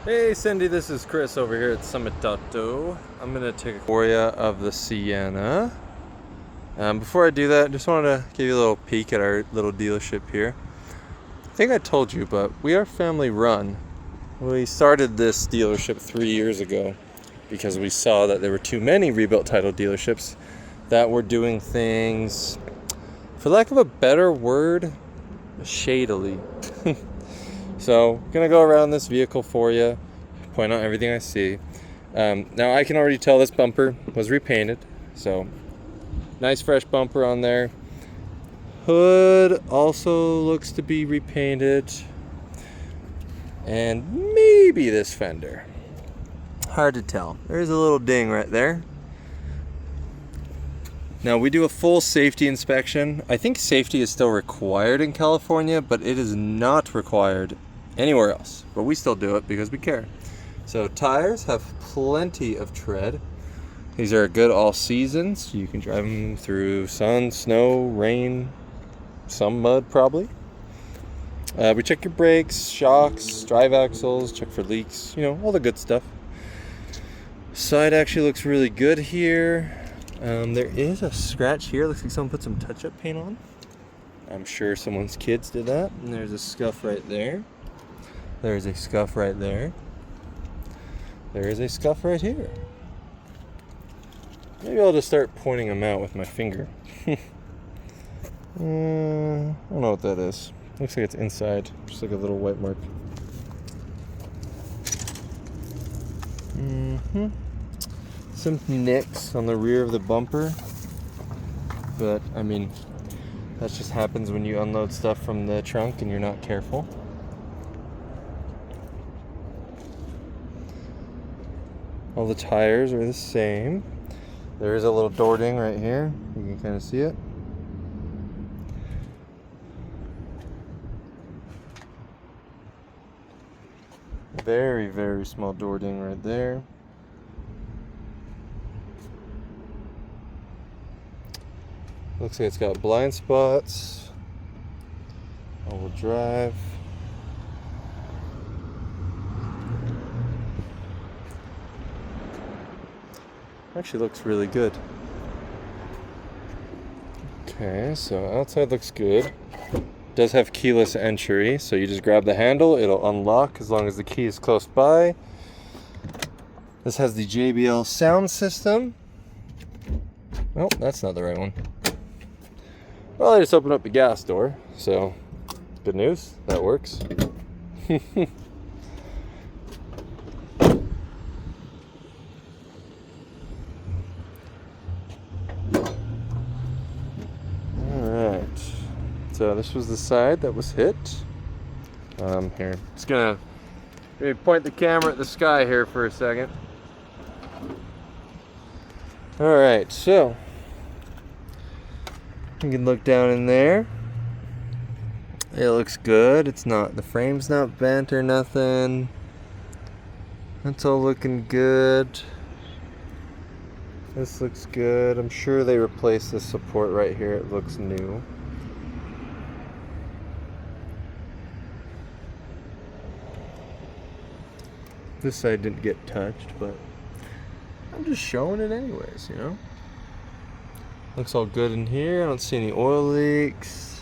Hey Cindy, this is Chris over here at Summit Auto. I'm going to take a for you of the Sienna. Before I do that, I just wanted to give you a little peek at our little dealership here. I think I told you, but we are family run. We started this dealership 3 years ago because we saw that there were too many rebuilt title dealerships that were doing things, for lack of a better word, shadily. So, I'm going to go around this vehicle for you, point out everything I see. Now, I can already tell this bumper was repainted, so nice fresh bumper on there. Hood also looks to be repainted. And maybe this fender. Hard to tell. There's a little ding right there. Now, we do a full safety inspection. I think safety is still required in California, but it is not required anywhere else. But we still do it because we care. So tires have plenty of tread. These are good all seasons. You can drive them through sun, snow, rain, some mud probably. We check your brakes, shocks, drive axles, check for leaks, all the good stuff. Side actually looks really good here. There is a scratch here. Looks like someone put some touch-up paint on. I'm sure someone's kids did that. And there's a scuff right there. There's a scuff right there. There is a scuff right here. Maybe I'll just start pointing them out with my finger. I don't know what that is. Looks like it's inside. Just like a little white mark. Some nicks on the rear of the bumper. But, that just happens when you unload stuff from the trunk and you're not careful. All the tires are the same. There is a little door ding right here. You can kind of see it. Very, very small door ding right there. Looks like it's got blind spots. All-wheel drive. Actually looks really good. Okay, so outside looks good. Does have keyless entry, so you just grab the handle, it'll unlock as long as the key is close by. This has the JBL sound system. Oh, that's not the right one. Well, I just opened up the gas door, so good news, that works. Alright, so this was the side that was hit. Here, just gonna maybe point the camera at the sky here for a second. Alright, so you can look down in there. It looks good. The frame's not bent or nothing. That's all looking good. This looks good. I'm sure they replaced this support right here. It looks new. This side didn't get touched, but I'm just showing it anyways, Looks all good in here. I don't see any oil leaks.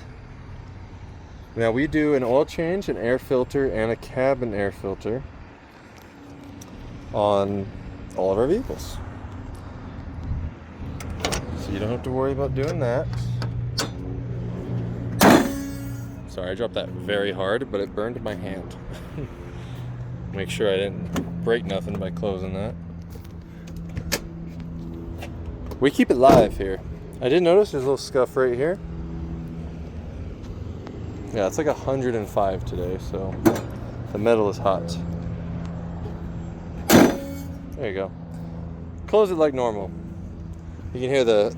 Now we do an oil change, an air filter, and a cabin air filter on all of our vehicles. So you don't have to worry about doing that. Sorry, I dropped that very hard, but it burned my hand. Make sure I didn't break nothing by closing that. We keep it live here. I did notice there's a little scuff right here. Yeah, it's like 105 today, so the metal is hot. There you go. Close it like normal. You can hear the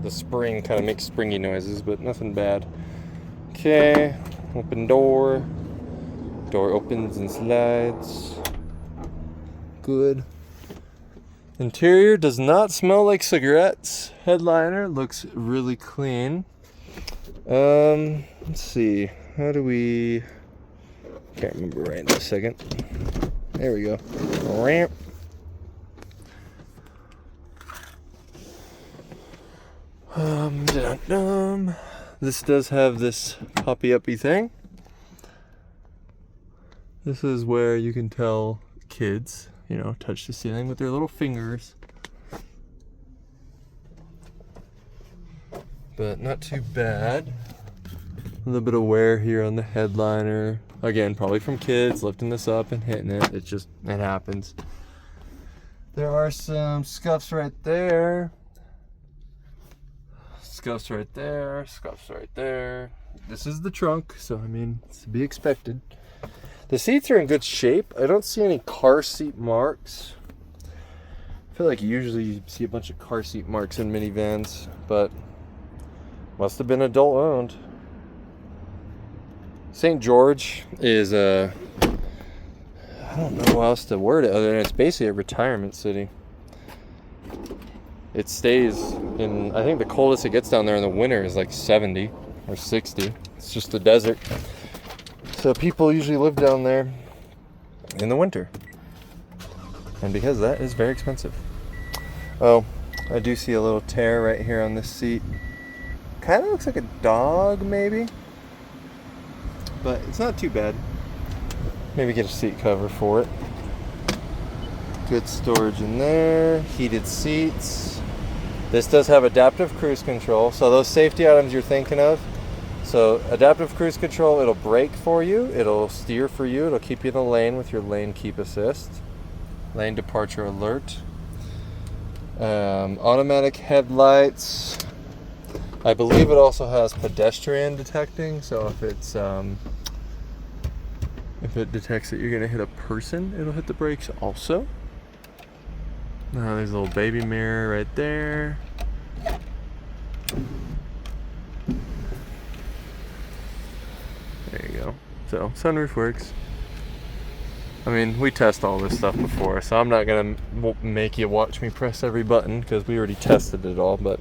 spring kind of makes springy noises, but nothing bad. Okay, open door. Door opens and slides. Good. Interior does not smell like cigarettes. Headliner looks really clean. Let's see. How do we... Can't remember right in a second. There we go. Ramp. This does have this poppy-uppy thing. This is where you can tell kids, you know, touch the ceiling with their little fingers. But not too bad. A little bit of wear here on the headliner. Again, probably from kids lifting this up and hitting it. It happens. There are some scuffs right there. Scuffs right there. Scuffs right there. This is the trunk, so I mean, it's to be expected. The seats are in good shape. I don't see any car seat marks. I feel like usually you see a bunch of car seat marks in minivans, but must have been adult owned. St. George is I don't know how else to word it other than it's basically a retirement city. It stays in, I think the coldest it gets down there in the winter is like 70 or 60. It's just the desert. So people usually live down there in the winter. And because that is very expensive. Oh, I do see a little tear right here on this seat. Kind of looks like a dog maybe. But it's not too bad. Maybe get a seat cover for it. Good storage in there. Heated seats. This does have adaptive cruise control. So those safety items you're thinking of. So adaptive cruise control, it'll brake for you. It'll steer for you. It'll keep you in the lane with your lane keep assist. Lane departure alert. Automatic headlights. I believe it also has pedestrian detecting. So if it detects that you're going to hit a person, it'll hit the brakes also. There's a little baby mirror right there. There you go. So, sunroof works. I mean, we test all this stuff before, so I'm not going to make you watch me press every button because we already tested it all, but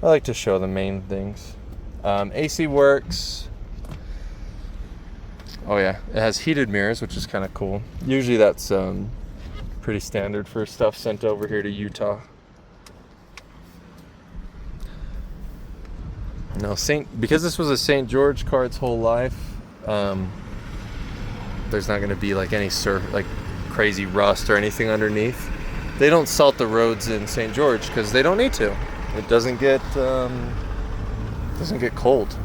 I like to show the main things. AC works. Oh yeah, it has heated mirrors, which is kind of cool. Usually that's pretty standard for stuff sent over here to Utah. Now, because this was a St. George car its whole life, there's not going to be like any crazy rust or anything underneath. They don't salt the roads in St. George because they don't need to. It doesn't get cold.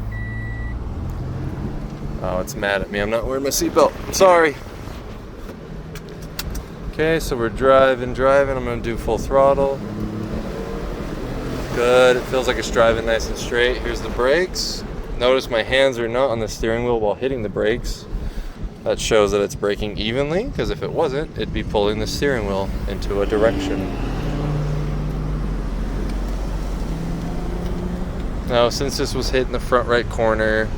Oh, it's mad at me. I'm not wearing my seatbelt. Sorry. Okay, so we're driving. I'm going to do full throttle. Good. It feels like it's driving nice and straight. Here's the brakes. Notice my hands are not on the steering wheel while hitting the brakes. That shows that it's braking evenly, because if it wasn't, it'd be pulling the steering wheel into a direction. Now, since this was hit in the front right corner,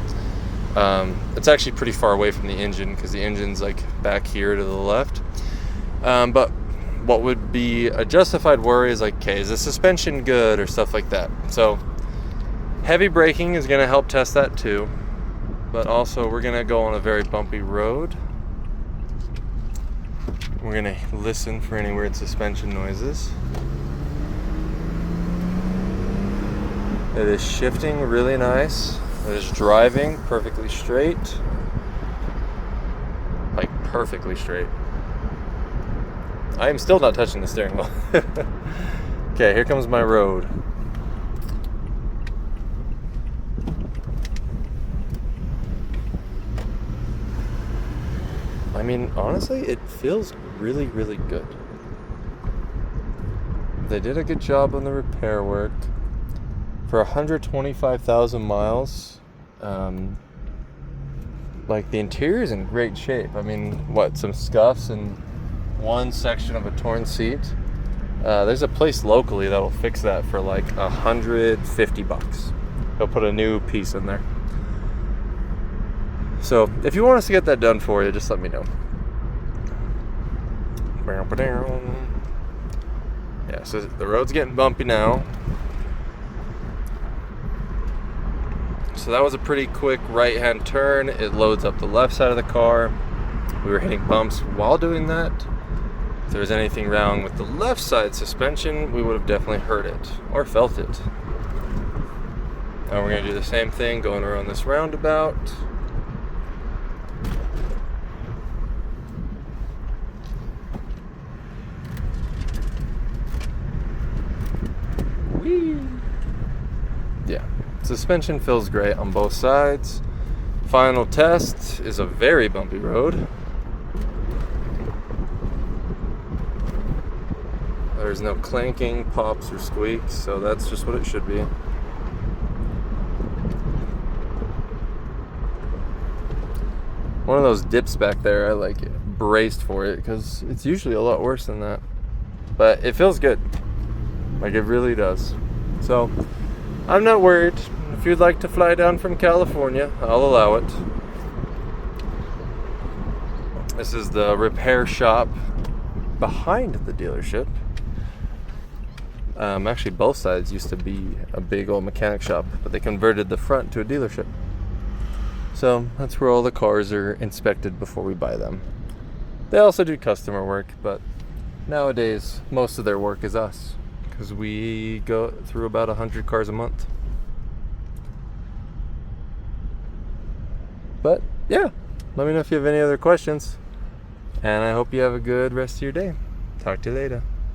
it's actually pretty far away from the engine because the engine's like back here to the left. But what would be a justified worry is like, okay, is the suspension good or stuff like that? So heavy braking is going to help test that too. But also we're going to go on a very bumpy road. We're going to listen for any weird suspension noises. It is shifting really nice. It is driving perfectly straight. Like perfectly straight. I am still not touching the steering wheel. Okay, here comes my road. I mean, honestly, it feels really, really good. They did a good job on the repair work. For 125,000 miles, like the interior is in great shape. I mean, some scuffs and one section of a torn seat. There's a place locally that'll fix that for like $150. They'll put a new piece in there. So if you want us to get that done for you, just let me know. Yeah, so the road's getting bumpy now. So that was a pretty quick right-hand turn. It loads up the left side of the car. we were hitting bumps while doing that. If there was anything wrong with the left side suspension, we would have definitely heard it or felt it. Now we're going to do the same thing going around this roundabout. Whee! Yeah, suspension feels great on both sides. Final test is a very bumpy road. There's no clanking, pops, or squeaks, so that's just what it should be. One of those dips back there, I like it. Braced for it, because it's usually a lot worse than that. But it feels good. Like, it really does. So, I'm not worried. If you'd like to fly down from California, I'll allow it. This is the repair shop behind the dealership. Actually, both sides used to be a big old mechanic shop, but they converted the front to a dealership. So that's where all the cars are inspected before we buy them. They also do customer work, but nowadays most of their work is us, because we go through about 100 cars a month. But yeah, let me know if you have any other questions, and I hope you have a good rest of your day. Talk to you later.